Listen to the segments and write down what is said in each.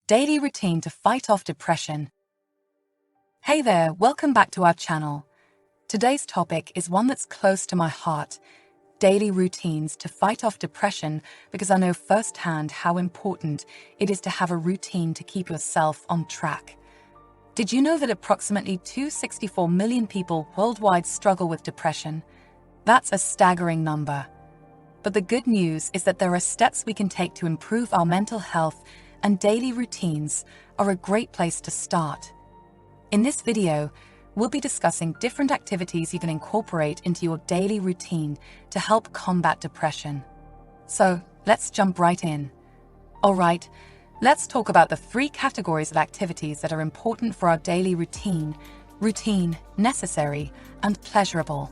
Daily routine to fight off depression. Hey there, welcome back to our channel. Today's topic is one that's close to my heart, daily routines to fight off depression, because I know firsthand how important it is to have a routine to keep yourself on track. Did you know that approximately 264 million people worldwide struggle with depression? That's a staggering number. But the good news is that there are steps we can take to improve our mental health, and daily routines are a great place to start. In this video, we'll be discussing different activities you can incorporate into your daily routine to help combat depression. So let's jump right in. All right, let's talk about the three categories of activities that are important for our daily routine: routine, necessary, and pleasurable.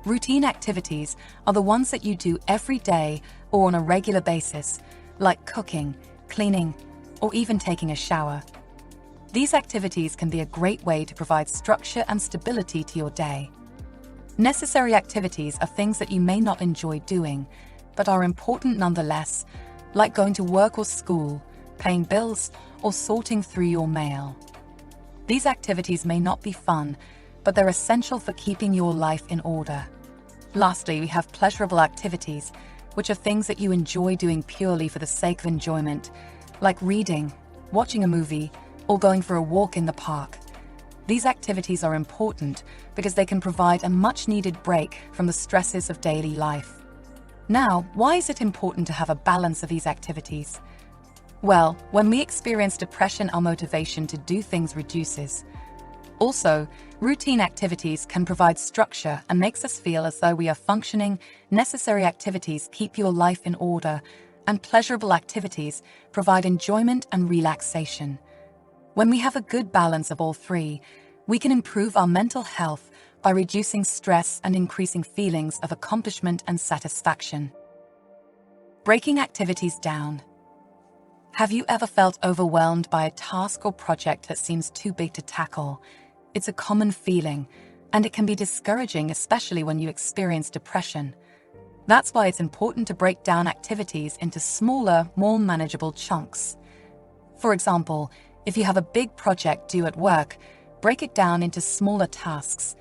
Routine activities are the ones that you do every day or on a regular basis, like cooking, cleaning, or even taking a shower. These activities can be a great way to provide structure and stability to your day. Necessary activities are things that you may not enjoy doing, but are important nonetheless, like going to work or school, paying bills, or sorting through your mail. These activities may not be fun, but they're essential for keeping your life in order. Lastly, we have pleasurable activities, which are things that you enjoy doing purely for the sake of enjoyment, like reading, watching a movie, or going for a walk in the park. These activities are important because they can provide a much-needed break from the stresses of daily life. Now, why is it important to have a balance of these activities? Well, when we experience depression, our motivation to do things reduces. Also, routine activities can provide structure and makes us feel as though we are functioning. Necessary activities keep your life in order, and pleasurable activities provide enjoyment and relaxation. When we have a good balance of all three, we can improve our mental health by reducing stress and increasing feelings of accomplishment and satisfaction. Breaking activities down. Have you ever felt overwhelmed by a task or project that seems too big to tackle? It's a common feeling, and it can be discouraging, especially when you experience depression. That's why it's important to break down activities into smaller, more manageable chunks. For example, if you have a big project due at work, break it down into smaller tasks.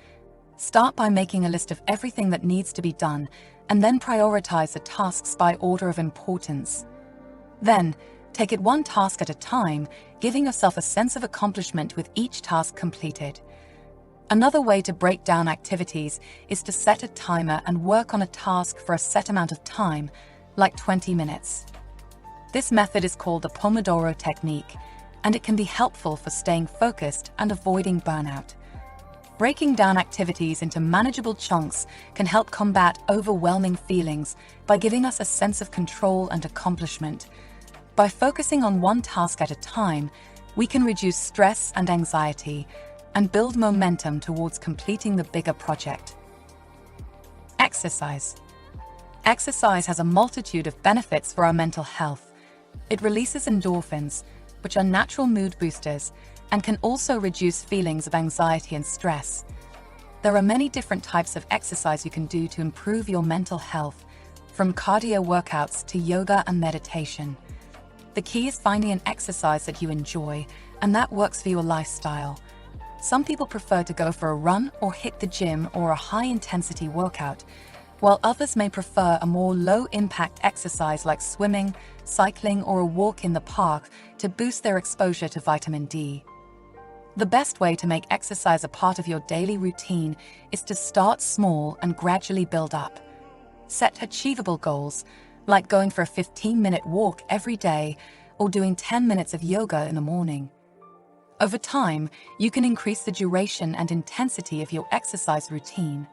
Start by making a list of everything that needs to be done, and then prioritize the tasks by order of importance. Then, take it one task at a time, giving yourself a sense of accomplishment with each task completed. Another way to break down activities is to set a timer and work on a task for a set amount of time, like 20 minutes. This method is called the Pomodoro technique, and it can be helpful for staying focused and avoiding burnout. Breaking down activities into manageable chunks can help combat overwhelming feelings by giving us a sense of control and accomplishment. By focusing on one task at a time, we can reduce stress and anxiety and build momentum towards completing the bigger project. Exercise. Exercise has a multitude of benefits for our mental health. It releases endorphins, which are natural mood boosters, and can also reduce feelings of anxiety and stress. There are many different types of exercise you can do to improve your mental health, from cardio workouts to yoga and meditation. The key is finding an exercise that you enjoy and that works for your lifestyle. Some people prefer to go for a run or hit the gym or a high-intensity workout, while others may prefer a more low-impact exercise like swimming, cycling, or a walk in the park to boost their exposure to vitamin D. The best way to make exercise a part of your daily routine is to start small and gradually build up. Set achievable goals, like going for a 15-minute walk every day or doing 10 minutes of yoga in the morning. Over time, you can increase the duration and intensity of your exercise routine.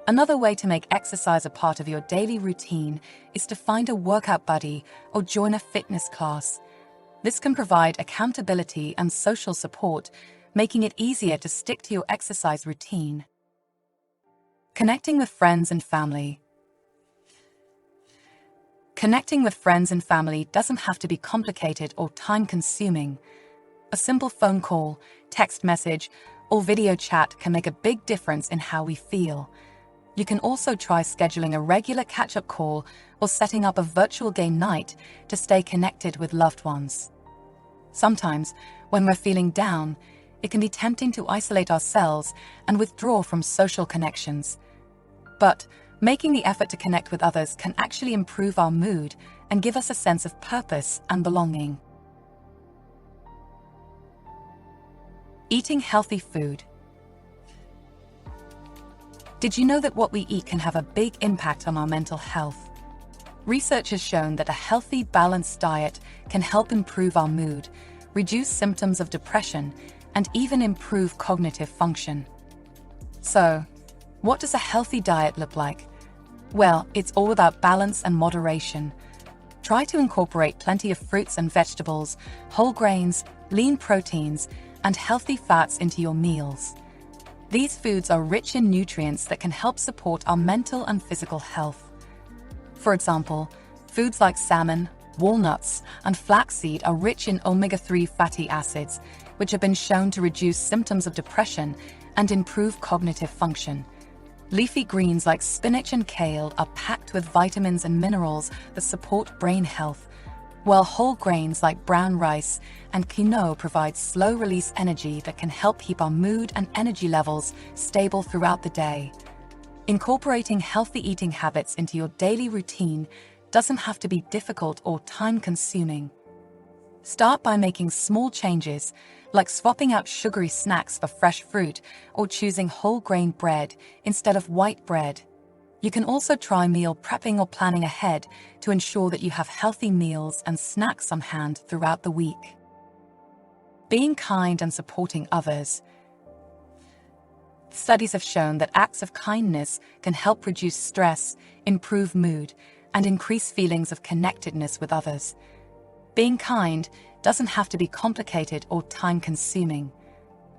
Another way to make exercise a part of your daily routine is to find a workout buddy or join a fitness class. This can provide accountability and social support, making it easier to stick to your exercise routine. Connecting with friends and family. Connecting with friends and family doesn't have to be complicated or time-consuming. A simple phone call, text message, or video chat can make a big difference in how we feel. You can also try scheduling a regular catch-up call or setting up a virtual game night to stay connected with loved ones. Sometimes, when we're feeling down, it can be tempting to isolate ourselves and withdraw from social connections. But making the effort to connect with others can actually improve our mood and give us a sense of purpose and belonging. Eating healthy food. Did you know that what we eat can have a big impact on our mental health? Research has shown that a healthy, balanced diet can help improve our mood, reduce symptoms of depression, and even improve cognitive function. So, what does a healthy diet look like? Well, it's all about balance and moderation. Try to incorporate plenty of fruits and vegetables, whole grains, lean proteins, and healthy fats into your meals. These foods are rich in nutrients that can help support our mental and physical health. For example, foods like salmon, walnuts, and flaxseed are rich in omega-3 fatty acids, which have been shown to reduce symptoms of depression and improve cognitive function. Leafy greens like spinach and kale are packed with vitamins and minerals that support brain health, while whole grains like brown rice and quinoa provide slow-release energy that can help keep our mood and energy levels stable throughout the day. Incorporating healthy eating habits into your daily routine doesn't have to be difficult or time-consuming. Start by making small changes, like swapping out sugary snacks for fresh fruit or choosing whole grain bread instead of white bread. You can also try meal prepping or planning ahead to ensure that you have healthy meals and snacks on hand throughout the week. Being kind and supporting others. Studies have shown that acts of kindness can help reduce stress, improve mood, and increase feelings of connectedness with others. Being kind doesn't have to be complicated or time-consuming.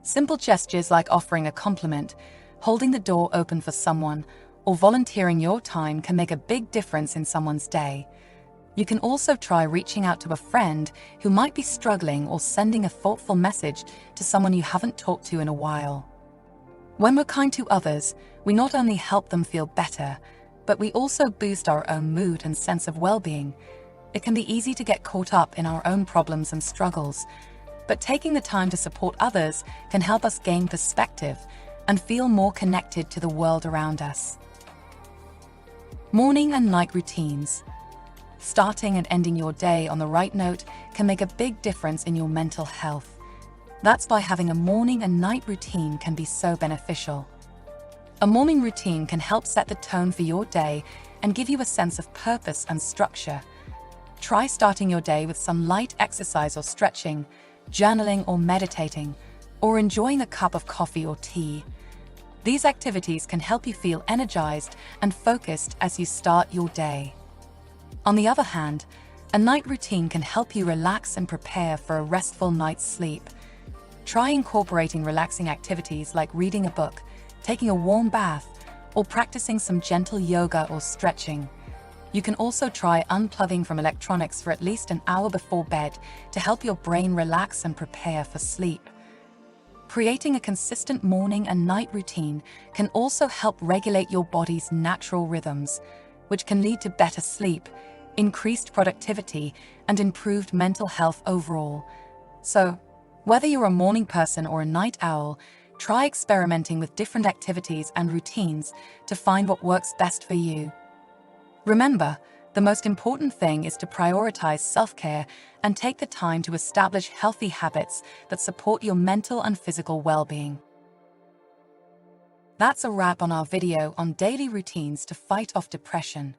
Simple gestures like offering a compliment, holding the door open for someone, or volunteering your time can make a big difference in someone's day. You can also try reaching out to a friend who might be struggling or sending a thoughtful message to someone you haven't talked to in a while. When we're kind to others, we not only help them feel better, but we also boost our own mood and sense of well-being. It can be easy to get caught up in our own problems and struggles, but taking the time to support others can help us gain perspective and feel more connected to the world around us. Morning and night routines. Starting and ending your day on the right note can make a big difference in your mental health. That's why having a morning and night routine can be so beneficial. A morning routine can help set the tone for your day and give you a sense of purpose and structure. Try starting your day with some light exercise or stretching, journaling or meditating, or enjoying a cup of coffee or tea. These activities can help you feel energized and focused as you start your day. On the other hand, a night routine can help you relax and prepare for a restful night's sleep. Try incorporating relaxing activities like reading a book, taking a warm bath, or practicing some gentle yoga or stretching. You can also try unplugging from electronics for at least an hour before bed to help your brain relax and prepare for sleep. Creating a consistent morning and night routine can also help regulate your body's natural rhythms, which can lead to better sleep, increased productivity, and improved mental health overall. So, whether you're a morning person or a night owl, try experimenting with different activities and routines to find what works best for you. Remember, the most important thing is to prioritize self-care and take the time to establish healthy habits that support your mental and physical well-being. That's a wrap on our video on daily routines to fight off depression.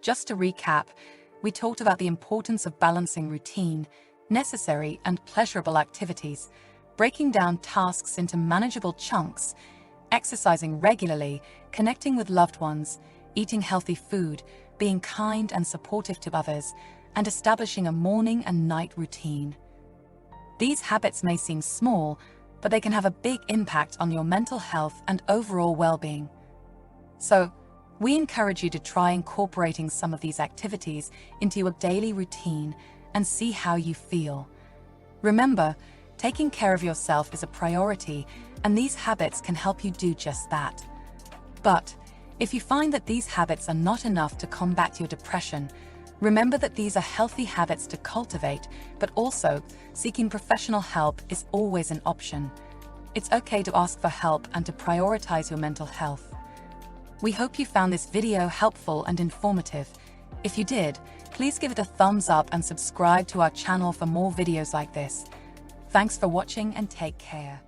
Just to recap, we talked about the importance of balancing routine, necessary and pleasurable activities, breaking down tasks into manageable chunks, exercising regularly, connecting with loved ones, eating healthy food, being kind and supportive to others, and establishing a morning and night routine. These habits may seem small, but they can have a big impact on your mental health and overall well-being. So, we encourage you to try incorporating some of these activities into your daily routine and see how you feel. Remember, taking care of yourself is a priority, and these habits can help you do just that. But if you find that these habits are not enough to combat your depression, Remember that these are healthy habits to cultivate, but also seeking professional help is always an option. It's okay to ask for help and to prioritize your mental health. We hope you found this video helpful and informative. If you did, please give it a thumbs up and subscribe to our channel for more videos like this. Thanks for watching and take care.